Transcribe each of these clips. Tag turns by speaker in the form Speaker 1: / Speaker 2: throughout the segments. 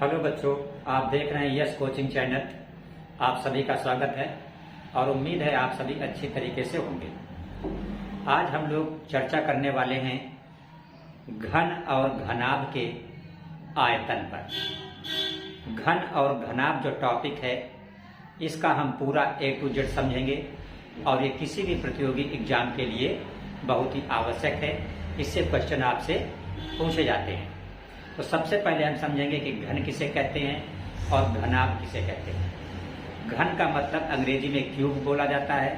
Speaker 1: Hello बच्चों, आप देख रहे हैं यस कोचिंग चैनल। आप सभी का स्वागत है और उम्मीद है आप सभी अच्छी तरीके से होंगे। आज हम लोग चर्चा करने वाले हैं घन और घनाभ के आयतन पर। घन और घनाभ जो टॉपिक है इसका हम पूरा A to Z समझेंगे और ये किसी भी प्रतियोगी एग्जाम के लिए बहुत ही आवश्यक है। इससे क्वेश्चन आपसे पूछे जाते हैं। तो सबसे पहले हम समझेंगे कि घन किसे कहते हैं और घनाभ किसे कहते हैं। घन का मतलब अंग्रेजी में क्यूब बोला जाता है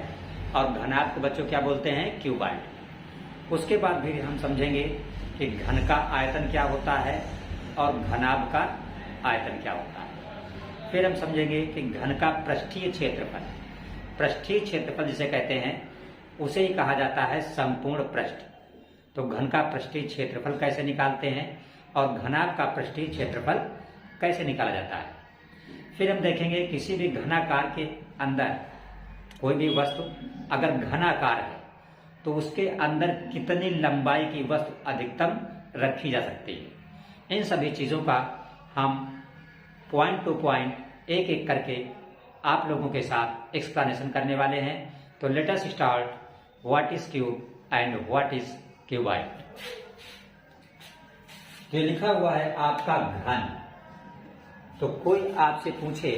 Speaker 1: और घनाभ को बच्चों क्या बोलते हैं, क्यूबाइड। उसके बाद भी हम समझेंगे कि घन का आयतन क्या होता है और घनाभ का आयतन क्या होता है। फिर हम समझेंगे कि घन का पृष्ठीय क्षेत्रफल, पृष्ठीय क्षेत्रफल जिसे कहते हैं उसे ही कहा जाता है संपूर्ण पृष्ठ। तो घन का पृष्ठीय क्षेत्रफल कैसे निकालते हैं और घनाभ का पृष्ठीय क्षेत्रफल कैसे निकाला जाता है। फिर हम देखेंगे किसी भी घनाकार के अंदर कोई भी वस्तु अगर घनाकार है तो उसके अंदर कितनी लंबाई की वस्तु अधिकतम रखी जा सकती है। इन सभी चीजों का हम पॉइंट टू पॉइंट एक एक करके आप लोगों के साथ एक्सप्लेनेशन करने वाले हैं। तो let us start. What is cube and what is cuboid. तो लिखा हुआ है आपका घन। तो कोई आपसे पूछे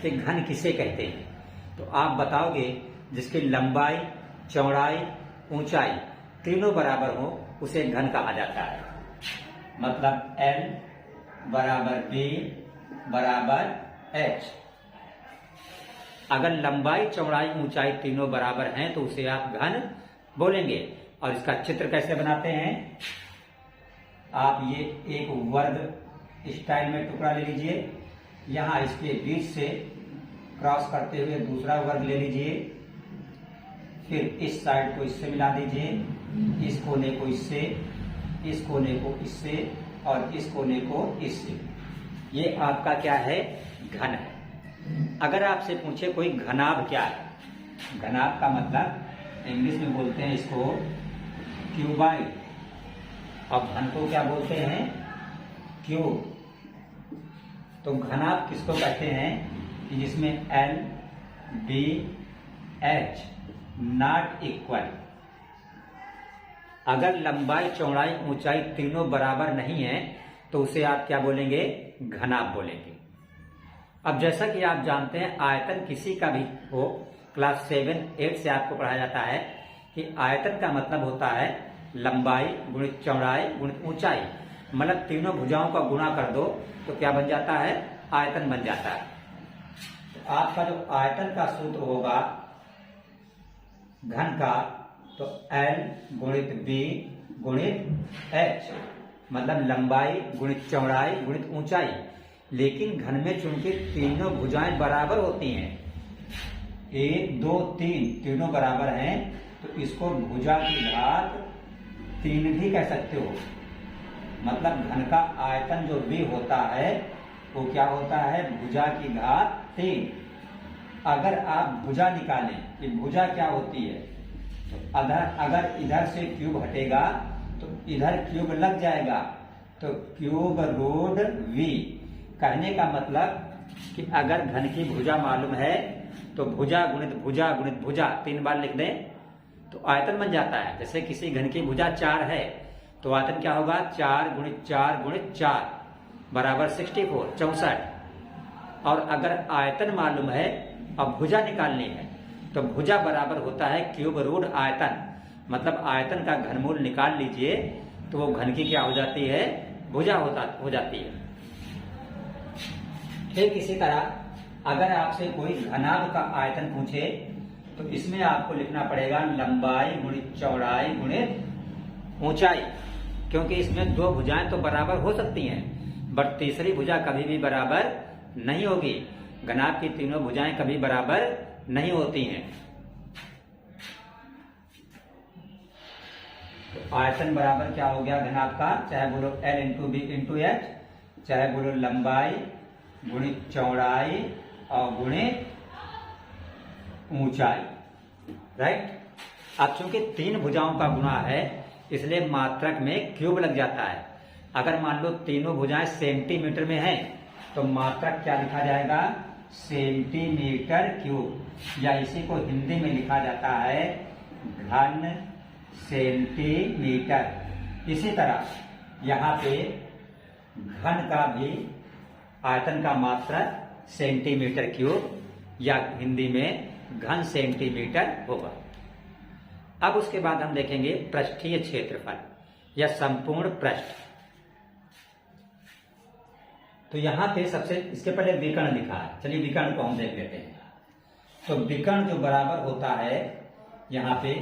Speaker 1: कि घन किसे कहते हैं तो आप बताओगे जिसकी लंबाई, चौड़ाई, ऊंचाई तीनों बराबर हो उसे घन कहा जाता है। मतलब L बराबर B बराबर H। अगर लंबाई, चौड़ाई, ऊंचाई तीनों बराबर हैं तो उसे आप घन बोलेंगे। और इसका चित्र कैसे बनाते हैं, आप ये एक वर्ग स्टाइल में टुकड़ा ले लीजिए, यहां इसके बीच से क्रॉस करते हुए दूसरा वर्ग ले लीजिए, फिर इस साइड को इससे मिला दीजिए, इस कोने को इससे, इस कोने को इससे और इस कोने को इससे। ये आपका क्या है, घन है। अगर आपसे पूछे कोई घनाभ क्या है, घनाभ का मतलब इंग्लिश में बोलते हैं इसको क्यूबाइड और घन को क्या बोलते हैं, क्यूब। तो घनाभ किसको कहते हैं कि जिसमें L, B, H not equal. अगर लंबाई, चौड़ाई, ऊंचाई तीनों बराबर नहीं है तो उसे आप क्या बोलेंगे, घनाभ बोलेंगे। अब जैसा कि आप जानते हैं आयतन किसी का भी हो, क्लास 7, 8 से आपको पढ़ाया जाता है कि आयतन का मतलब होता है लंबाई गुणित चौड़ाई गुणित ऊंचाई। मतलब तीनों भुजाओं का गुणा कर दो तो क्या बन जाता है, आयतन बन जाता है। तो आपका जो आयतन का सूत्र होगा घन का, तो L गुणित B गुणित H, मतलब लंबाई गुणित चौड़ाई गुणित ऊंचाई। लेकिन घन में चूंकि तीनों भुजाएं बराबर होती हैं, 1, 2, 3 तीनों बराबर हैं, तो इसको भुजा की घात 3 भी कह सकते हो। मतलब घन का आयतन जो भी होता है वो क्या होता है, भुजा की घात 3। अगर आप भुजा निकालें कि भुजा क्या होती है, तो अगर इधर से क्यूब हटेगा तो इधर क्यूब लग जाएगा, तो क्यूब रूट V। कहने का मतलब कि अगर घन की भुजा मालूम है तो भुजा गुणित भुजा गुणित भुजा 3 बार लिख दें तो आयतन बन जाता है। जैसे किसी घन की भुजा 4 है तो आयतन क्या होगा, 4 गुणित 4 गुणित 4 बराबर 64, 64। और अगर आयतन मालूम है और भुजा निकालनी है तो भुजा बराबर होता है क्यूब रूट आयतन। मतलब आयतन का घनमूल निकाल लीजिए तो वो घन की क्या हो जाती है, भुजा हो जाती है। ठीक इसी तरह अगर आपसे कोई घनाभ का आयतन पूछे तो इसमें आपको लिखना पड़ेगा लंबाई गुणित चौड़ाई गुणित ऊंचाई, क्योंकि इसमें 2 भुजाएं तो बराबर हो सकती हैं बट तीसरी भुजा कभी भी बराबर नहीं होगी। घनाभ की तीनों भुजाएं कभी बराबर नहीं होती हैं। तो आयतन बराबर क्या हो गया घनाभ का, चाहे बोलो L into B into H, चाहे बोलो लंबाई गुणित चौड़ाई और गुणित ऊंचाई। राइट। अब चूंकि 3 भुजाओं का गुणा है इसलिए मात्रक में क्यूब लग जाता है। अगर मान लो तीनों भुजाएं सेंटीमीटर में हैं तो मात्रक क्या लिखा जाएगा? सेंटीमीटर क्यूब, या इसी को हिंदी में लिखा जाता है घन सेंटीमीटर। इसी तरह यहाँ पे घन का भी आयतन का मात्रक सेंटीमीटर क्यूब या हिंदी में घन सेंटीमीटर होगा। अब उसके बाद हम देखेंगे पृष्ठीय क्षेत्रफल या संपूर्ण पृष्ठ। तो यहां पे सबसे इसके पहले विकर्ण लिखा है, चलिए विकर्ण को हम देख लेते हैं। तो विकर्ण जो बराबर होता है, यहां पे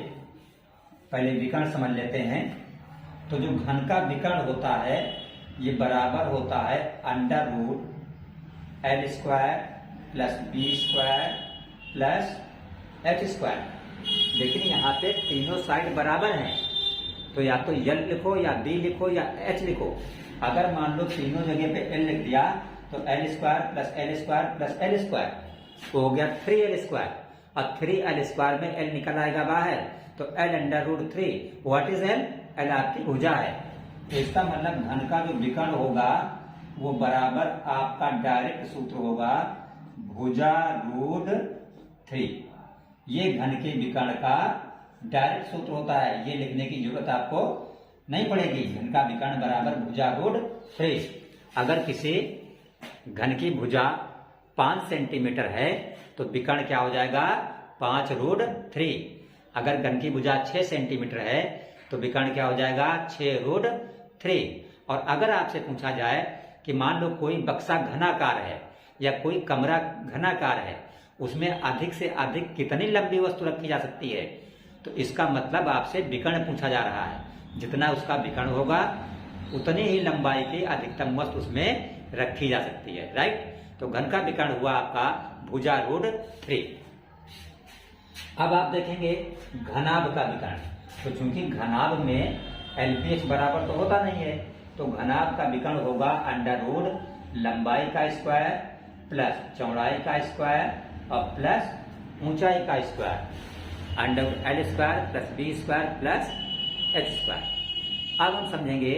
Speaker 1: पहले विकर्ण समझ लेते हैं। तो जो घन का विकर्ण होता है ये बराबर होता है under root L square plus B square plus H square. लेकिन यहाँ पे तीनों साइड बराबर हैं, तो या तो एल लिखो या बी लिखो या एच लिखो। अगर मान लो तीनों जगह पे एल लिख दिया तो L square plus L square plus L square तो हो गया 3l स्क्वायर, और 3l स्क्वायर में एल निकल आएगा बाहर, तो L under root 3। What is L? L आपकी भुजा है। तो इसका मतलब घन का जो विकर्ण होगा वो बराबर आपका डायरेक्ट सूत्र होगा भुजा रूट 3। ये घन के विकर्ण का डायरेक्ट सूत्र होता है, ये लिखने की जरूरत आपको नहीं पड़ेगी। घन का विकर्ण बराबर भुजा रूट 3। अगर किसी घन की भुजा 5 सेंटीमीटर है तो विकर्ण क्या हो जाएगा? 5 रूट 3। अगर घन की भुजा 6 सेंटीमीटर है तो विकर्ण क्या हो जाएगा? 6 रूट 3। और अगर आपसे पूछा जाए कि मान लो कोई बक्सा घनाकार है या कोई कमरा घनाकार है, उसमें अधिक से अधिक कितनी लंबी वस्तु रखी जा सकती है, तो इसका मतलब आपसे विकर्ण पूछा जा रहा है। जितना उसका विकर्ण होगा उतनी ही लंबाई की अधिकतम वस्तु उसमें रखी जा सकती है, राइट। तो घन का विकर्ण हुआ आपका भुजा रूट 3। अब आप देखेंगे घनाभ का विकर्ण। तो चूंकि घनाभ में LPH बराबर तो होता नहीं है, तो घनाभ का विकर्ण होगा अंडर रूट लंबाई का स्क्वायर प्लस चौड़ाई का स्क्वायर और प्लस ऊंचाई का square, under L square plus B square plus H square. अब हम समझेंगे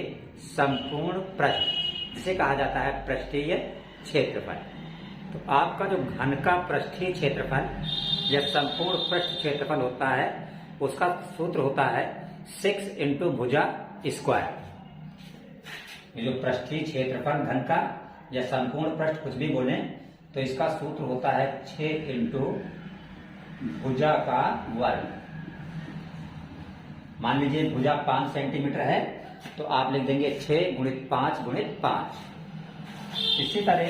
Speaker 1: संपूर्ण पृष्ठ, जिसे कहा जाता है पृष्ठीय क्षेत्रफल। तो आपका जो घन का पृष्ठीय क्षेत्रफल या संपूर्ण पृष्ठ क्षेत्रफल होता है, उसका सूत्र होता है 6 इंटू भुजा स्क्वायर। ये जो पृष्ठीय क्षेत्रफल घन का या संपूर्ण पृष्ठ कुछ भी बोले, तो इसका सूत्र होता है 6 इंटू भुजा का वर्ग। मान लीजिए भुजा 5 सेंटीमीटर है तो आप लिख देंगे 6 गुणित 5 गुणित 5। इसी तरह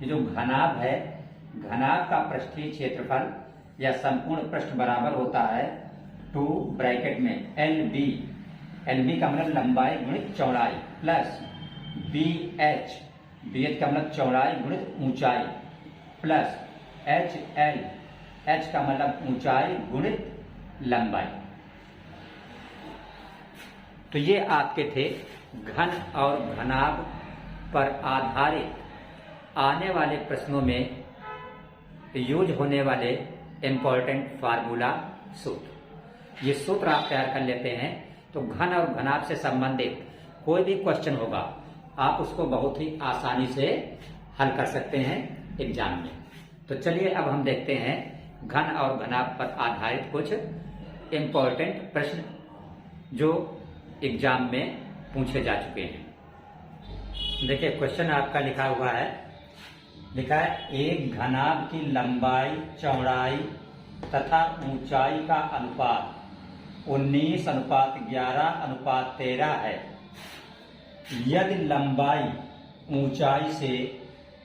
Speaker 1: ये जो घनाभ है, घनाभ का पृष्ठीय क्षेत्रफल या संपूर्ण पृष्ठ बराबर होता है 2 ब्रैकेट में LB, LB का मतलब लंबाई गुणित चौड़ाई प्लस BH, BH का मतलब चौड़ाई गुणित ऊंचाई प्लस HL, H का मतलब ऊंचाई गुणित लंबाई। तो ये आपके थे घन और घनाभ पर आधारित आने वाले प्रश्नों में यूज होने वाले इंपॉर्टेंट फार्मूला सूत्र। ये सूत्र आप तैयार कर लेते हैं तो घन और घनाभ से संबंधित कोई भी क्वेश्चन होगा आप उसको बहुत ही आसानी से हल कर सकते हैं एग्जाम में। तो चलिए अब हम देखते हैं घन और घनाभ पर आधारित कुछ इंपॉर्टेंट प्रश्न जो एग्जाम में पूछे जा चुके हैं। देखिए क्वेश्चन आपका लिखा हुआ है, लिखा है एक घनाभ की लंबाई, चौड़ाई तथा ऊंचाई का अनुपात 19:11:13 है। यदि लंबाई ऊंचाई से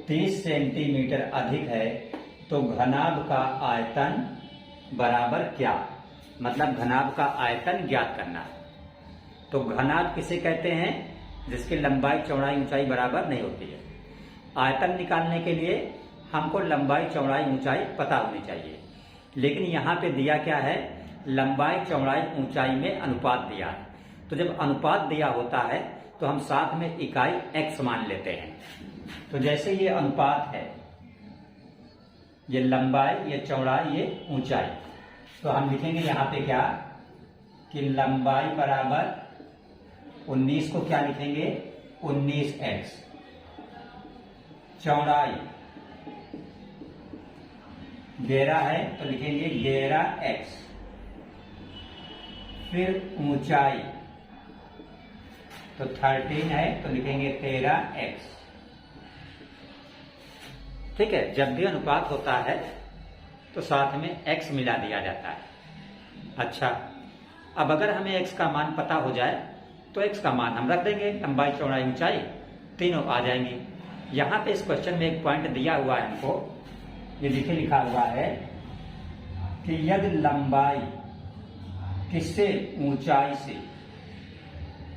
Speaker 1: 30 सेंटीमीटर अधिक है तो घनाभ का आयतन बराबर क्या? मतलब घनाभ का आयतन ज्ञात करना। तो घनाभ किसे कहते हैं? जिसकी लंबाई चौड़ाई ऊंचाई बराबर नहीं होती है। आयतन निकालने के लिए हमको लंबाई चौड़ाई ऊंचाई पता होनी चाहिए, लेकिन यहाँ पे दिया क्या है? लंबाई चौड़ाई ऊंचाई में अनुपात दिया है। तो जब अनुपात दिया होता है तो हम साथ में इकाई x मान लेते हैं। तो जैसे ये अनुपात है, ये लंबाई, ये चौड़ाई, ये ऊंचाई, तो हम लिखेंगे यहाँ पे क्या कि लंबाई बराबर 19 को क्या लिखेंगे? 19x चौड़ाई, घेरा है तो लिखेंगे घेरा x, फिर ऊंचाई तो 13 है तो लिखेंगे 13x। ठीक है, जब भी अनुपात होता है तो साथ में x मिला दिया जाता है। अच्छा, अब अगर हमें x का मान पता हो जाए तो x का मान हम रख देंगे, लंबाई चौड़ाई ऊंचाई तीनों आ जाएंगी। यहाँ पे इस क्वेश्चन में एक पॉइंट दिया हुआ है हमको, ये लिखा हुआ है कि यदि लंबाई किससे ऊंचाई से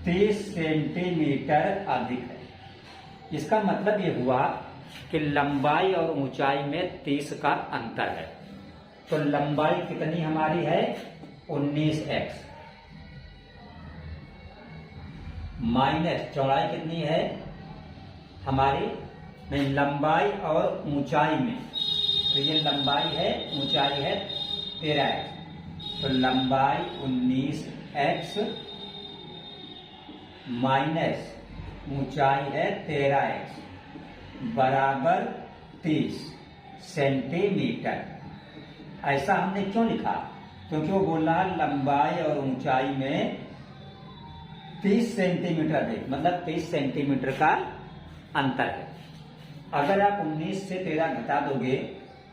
Speaker 1: 30 सेंटीमीटर अधिक है, इसका मतलब ये हुआ कि लंबाई और ऊंचाई में 30 का अंतर है। तो लंबाई कितनी हमारी है 19x, माइनस चौड़ाई कितनी है हमारी, नहीं लंबाई और ऊंचाई में, तो ये लंबाई है ऊंचाई है 13x, तो लंबाई 19x माइनस ऊंचाई है 13x बराबर 30 सेंटीमीटर। ऐसा हमने क्यों लिखा, क्योंकि वो बोल रहा है लंबाई और ऊंचाई में 30 सेंटीमीटर अधिक, मतलब 30 सेंटीमीटर का अंतर है। अगर आप 19 से 13 घटा दोगे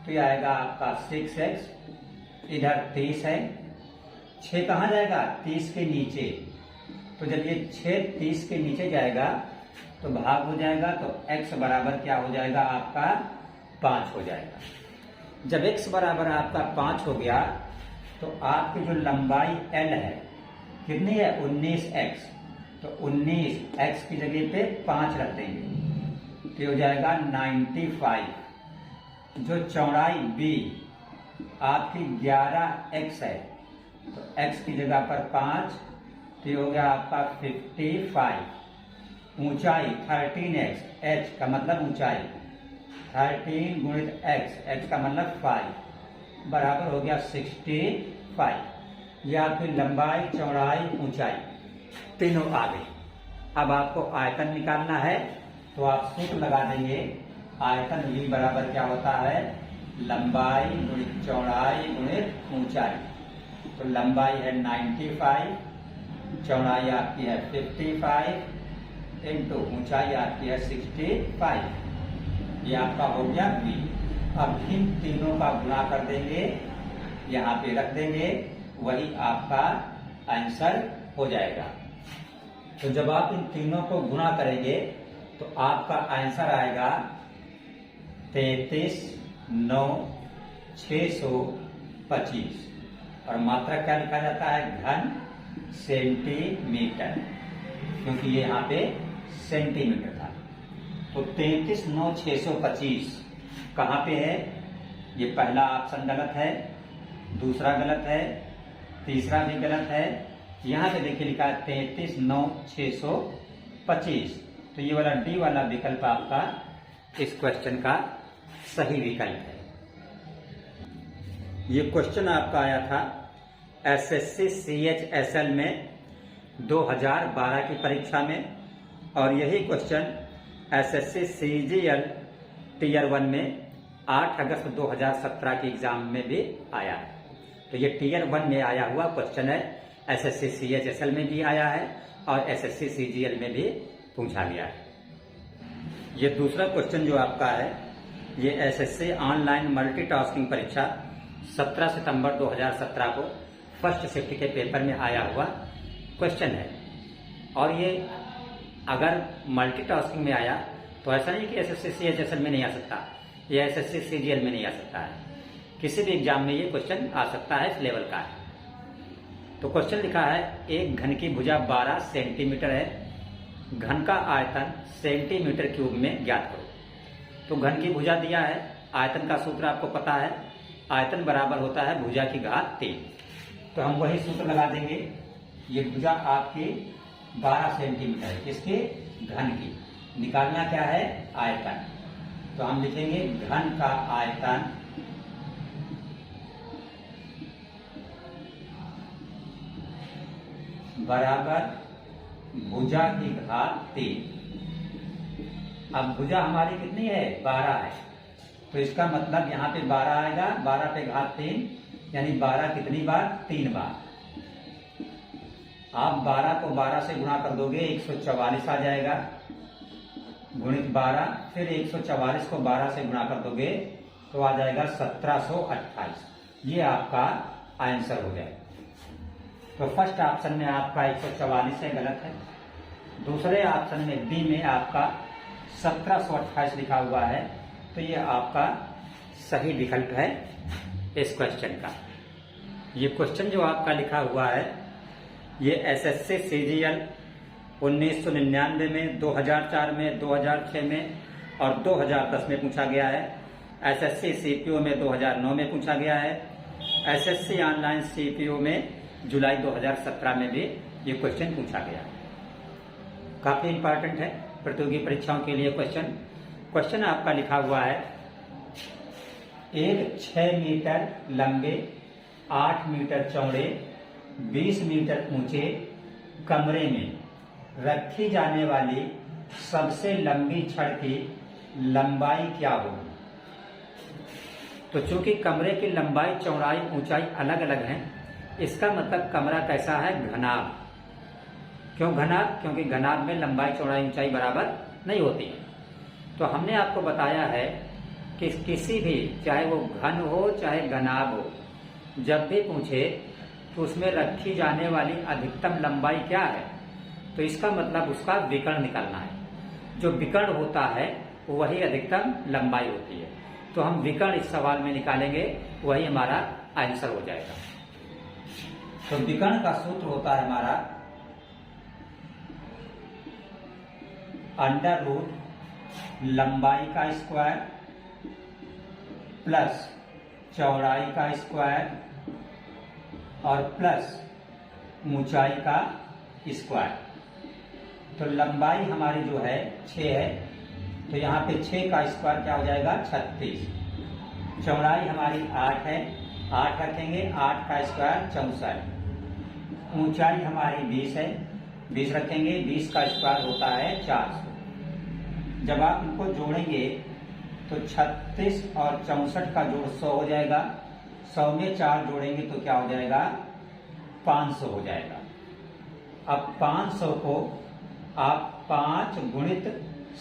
Speaker 1: तो ये आएगा आपका 6x, इधर 30 है, 6 कहाँ जाएगा 30 के नीचे, तो जब ये 6 30 के नीचे जाएगा तो भाग हो जाएगा, तो x बराबर क्या हो जाएगा आपका 5 हो जाएगा। जब x बराबर आपका 5 हो गया तो आपकी जो लंबाई l है कितनी है 19x, तो 19x की जगह पे 5 रख देंगे तो हो जाएगा 95। जो चौड़ाई b आपकी 11x है तो x की जगह पर 5, तो हो गया आपका 55। ऊंचाई 13x, h का मतलब ऊंचाई 13 गुणित x का मतलब 5 बराबर हो गया 65। यह आपकी लंबाई चौड़ाई ऊंचाई तीनों आ गई। अब आपको आयतन निकालना है तो आप सूत्र लगा देंगे, आयतन v बराबर क्या होता है लंबाई गुणित चौड़ाई गुणित ऊंचाई, तो लंबाई है 95, चौड़ाई आपकी है 55 इंटू ऊंचाई आपकी है 65। ये आपका हो गया v। अब इन तीनों का गुणा कर देंगे, यहाँ पे रख देंगे, वही आपका आंसर हो जाएगा। तो जब आप इन तीनों को गुणा करेंगे तो आपका आंसर आएगा 33,9,625 और मात्रा क्या लिखा जाता है घन सेंटीमीटर, क्योंकि ये यहाँ पे सेंटीमीटर था। तो 33,9,625 कहाँ पे है, ये पहला ऑप्शन गलत है, दूसरा गलत है, तीसरा भी गलत है। यहाँ पे देखिए लिखा है 33,9,625, तो ये वाला डी वाला विकल्प आपका इस क्वेश्चन का सही विकल्प है। ये क्वेश्चन आपका आया था एसएससी CHSL में 2012 की परीक्षा में, और यही क्वेश्चन एसएससी CGL टीयर 1 में 8 अगस्त 2017 के एग्जाम में भी आया है। तो ये टीयर 1 में आया हुआ क्वेश्चन है, एसएससी CHSL में भी आया है और एसएससी CGL में भी पूछा गया है। ये दूसरा क्वेश्चन जो आपका है ये एसएससी ऑनलाइन मल्टीटास्किंग परीक्षा 17 सितंबर 2017 को फर्स्ट शिफ्ट के पेपर में आया हुआ क्वेश्चन है। और ये अगर मल्टीटास्किंग में आया तो ऐसा नहीं कि एसएससी CHSL में नहीं आ सकता, ये एसएससी CGL में नहीं आ सकता है, किसी भी एग्जाम में ये क्वेश्चन आ सकता है, इस लेवल का है। तो क्वेश्चन लिखा है एक घन की भुजा 12 सेंटीमीटर है, घन का आयतन सेंटीमीटर क्यूब में ज्ञात करो। तो घन की भुजा दिया है, आयतन का सूत्र आपको पता है, आयतन बराबर होता है भुजा की घात 3। तो हम वही सूत्र लगा देंगे, ये भुजा आपकी 12 सेंटीमीटर है, किसके घन की, निकालना क्या है आयतन। तो हम लिखेंगे घन का आयतन बराबर भुजा की घात 3। अब भुजा हमारी कितनी है? 12 है। तो इसका मतलब यहाँ पे 12 आएगा, 12 पे घात 3, यानी 12 कितनी बार? 3 बार। आप 12 को 12 से गुणा कर दोगे 144 आ जाएगा, गुणित 12, फिर 144 को 12 से गुणा कर दोगे तो आ जाएगा 1728। ये आपका आंसर हो जाएगा। तो फर्स्ट ऑप्शन में आपका 144 है, गलत है। दूसरे ऑप्शन में बी में आपका 1728 लिखा हुआ है, तो ये आपका सही विकल्प है इस क्वेश्चन का। ये क्वेश्चन जो आपका लिखा हुआ है ये एसएससी सीजीएल 1999 में, 2004 में, 2006 में और 2010 में पूछा गया है। एसएससी सीपीओ में 2009 में पूछा गया है। एसएससी ऑनलाइन सीपीओ में जुलाई 2017 में भी ये क्वेश्चन पूछा गया है। काफी इंपॉर्टेंट है प्रतियोगी परीक्षाओं के लिए क्वेश्चन आपका लिखा हुआ है, एक 6 मीटर लंबे, 8 मीटर चौड़े, 20 मीटर ऊंचे कमरे में रखी जाने वाली सबसे लंबी छड़ की लंबाई क्या होगी? तो चूंकि कमरे की लंबाई, चौड़ाई, ऊंचाई अलग अलग है, इसका मतलब कमरा कैसा है? घनाभ। क्यों घनाभ? क्योंकि घनाभ में लंबाई, चौड़ाई, ऊंचाई बराबर नहीं होती है। तो हमने आपको बताया है कि किसी भी, चाहे वो घन हो चाहे घनाभ हो, जब भी पूछे तो उसमें रखी जाने वाली अधिकतम लंबाई क्या है? तो इसका मतलब उसका विकर्ण निकालना है। जो विकर्ण होता है वही अधिकतम लंबाई होती है। तो हम विकर्ण इस सवाल में निकालेंगे, वही हमारा आंसर हो जाएगा। तो विकर्ण का सूत्र होता है हमारा अंडर रूट लंबाई का स्क्वायर प्लस चौड़ाई का स्क्वायर और प्लस ऊंचाई का स्क्वायर। तो लंबाई हमारी जो है 6 है, तो यहाँ पे 6 का स्क्वायर क्या हो जाएगा? 36। चौड़ाई हमारी 8 है, 8 रखेंगे, 8 का स्क्वायर 64। ऊंचाई हमारी 20 है, 20 रखेंगे, 20 का स्क्वायर होता है 400। जब आप इनको जोड़ेंगे तो 36 और 64 का जोड़ 100 हो जाएगा, 100 में 4 जोड़ेंगे तो क्या हो जाएगा? 500 हो जाएगा। अब 500 को आप 5 गुणित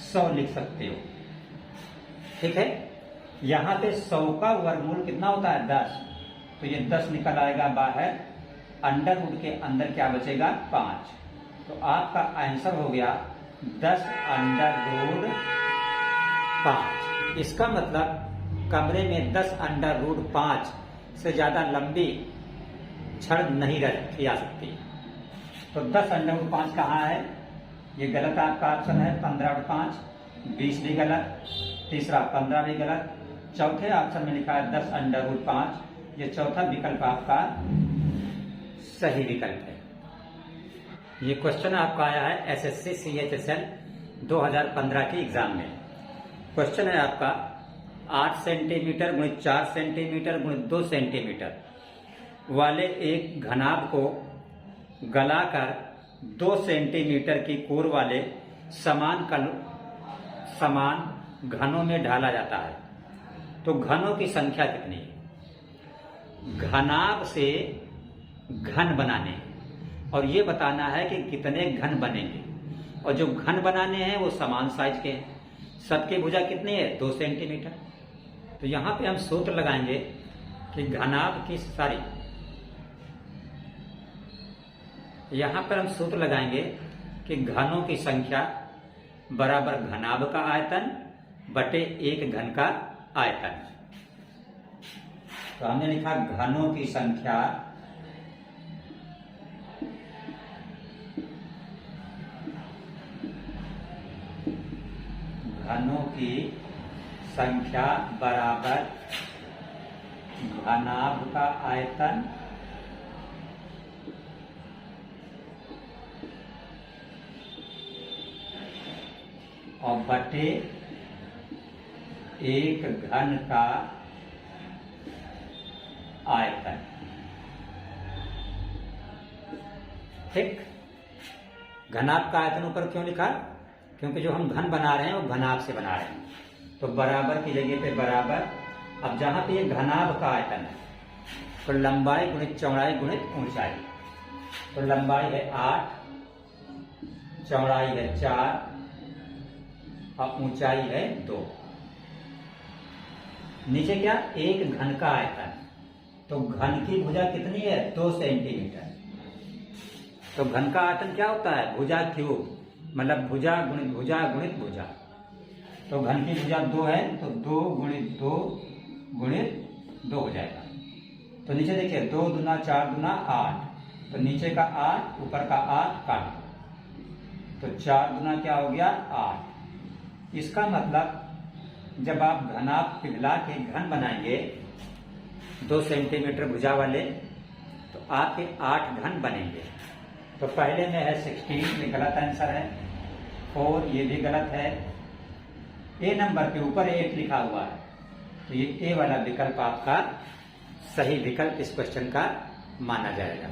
Speaker 1: 100 लिख सकते हो, ठीक है। यहां पे 100 का वर्गमूल कितना होता है? 10। तो ये 10 निकल आएगा बाहर, अंडर रूट के अंदर क्या बचेगा? 5। तो आपका आंसर हो गया 10 अंडर रूट 5। इसका मतलब कमरे में 10 अंडर रूट 5 से ज्यादा लंबी छड़ नहीं रखी जा सकती। तो 10 अंडर रूट 5 कहाँ है? ये गलत आपका ऑप्शन है 15 और 5, 20 भी गलत, तीसरा 15 भी गलत, चौथे ऑप्शन में लिखा है 10 अंडर रूट 5। ये चौथा विकल्प आपका सही विकल्प है। ये क्वेश्चन आपका आया है एसएससी सीएचएसएल 2015 के एग्जाम में। क्वेश्चन है आपका 8 सेंटीमीटर गुणित 4 सेंटीमीटर गुणित 2 सेंटीमीटर वाले एक घनाभ को गलाकर 2 सेंटीमीटर की कोर वाले समान घनों में ढाला जाता है। तो घनों की संख्या कितनी है? घनाभ से घन बनाने और ये बताना है कि कितने घन बनेंगे, और जो घन बनाने हैं वो समान साइज के हैं। सबकी भुजा कितनी है? 2 सेंटीमीटर। तो यहां पे हम सूत्र लगाएंगे कि घनाभ की यहां पर हम सूत्र लगाएंगे कि घनों की संख्या बराबर घनाभ का आयतन बटे 1 घन का आयतन। तो हमने लिखा घनों की संख्या बराबर घनाभ का आयतन और बटे 1 घन का आयतन, ठीक। घनाभ का आयतन ऊपर क्यों लिखा? क्योंकि जो हम घन बना रहे हैं वो घनाभ से बना रहे हैं। तो बराबर की जगह पे बराबर। अब जहां पे ये घनाभ का आयतन है तो लंबाई गुणित चौड़ाई गुणित ऊंचाई। तो लंबाई है 8, चौड़ाई है 4 और ऊंचाई है 2। नीचे क्या, एक घन का आयतन, तो घन की भुजा कितनी है, 2 सेंटीमीटर। तो घन का आयतन क्या होता है, भुजा क्यूब, मतलब भुजा गुणित भुजा गुणित भुजा। तो घन की भुजा 2 है तो 2 गुणित 2 गुणित 2 हो जाएगा। तो नीचे देखिए 2 दूना 4 दूना 8, तो नीचे का 8 ऊपर का 8 काट दो, तो 4 दूना क्या हो गया 8। इसका मतलब जब आप घनाभ पिघला के घन बनाएंगे 2 सेंटीमीटर भुजा वाले, तो आपके 8 घन बनेंगे। तो पहले में है 16, ये गलत आंसर है। 4 ये भी गलत है। ए नंबर के ऊपर 8 लिखा हुआ है, तो ये ए वाला विकल्प आपका सही विकल्प इस क्वेश्चन का माना जाएगा।